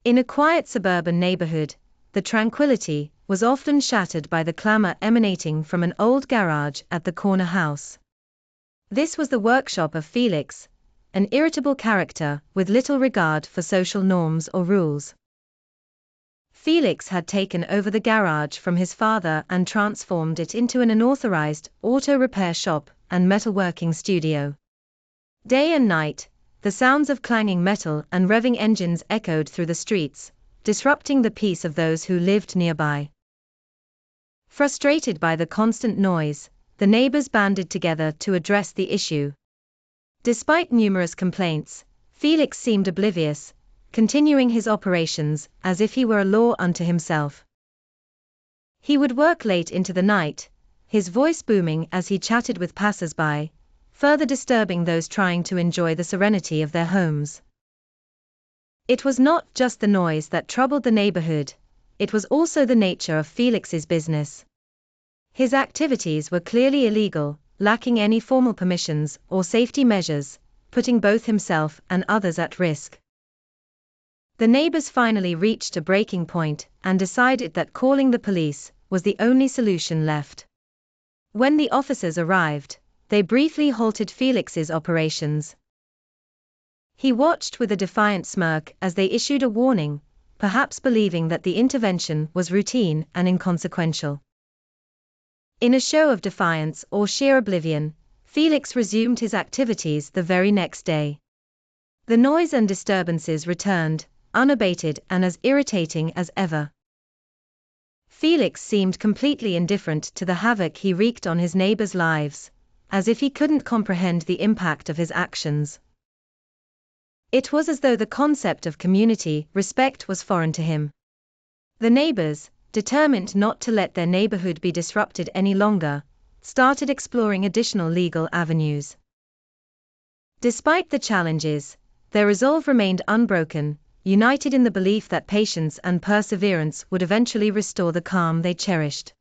In a quiet suburban neighborhood, the tranquility was often shattered by the clamor emanating from an old garage at the corner house. This was the workshop of Felix, an irritable character with little regard for social norms or rules. Felix had taken over the garage from his father and transformed it into an unauthorized auto repair shop and metalworking studio. Day and night, the sounds of clanging metal and revving engines echoed through the streets, disrupting the peace of those who lived nearby. Frustrated by the constant noise, the neighbors banded together to address the issue. Despite numerous complaints, Felix seemed oblivious, continuing his operations as if he were a law unto himself. He would work late into the night, his voice booming as he chatted with passers-by, further disturbing those trying to enjoy the serenity of their homes. It was not just the noise that troubled the neighborhood, it was also the nature of Felix's business. His activities were clearly illegal, lacking any formal permissions or safety measures, putting both himself and others at risk. The neighbors finally reached a breaking point and decided that calling the police was the only solution left. When the officers arrived, they briefly halted Felix's operations. He watched with a defiant smirk as they issued a warning, perhaps believing that the intervention was routine and inconsequential. In a show of defiance or sheer oblivion, Felix resumed his activities the very next day. The noise and disturbances returned, unabated and as irritating as ever. Felix seemed completely indifferent to the havoc he wreaked on his neighbors' lives, as if he couldn't comprehend the impact of his actions. It was as though the concept of community respect was foreign to him. The neighbors, determined not to let their neighborhood be disrupted any longer, started exploring additional legal avenues. Despite the challenges, their resolve remained unbroken, united in the belief that patience and perseverance would eventually restore the calm they cherished.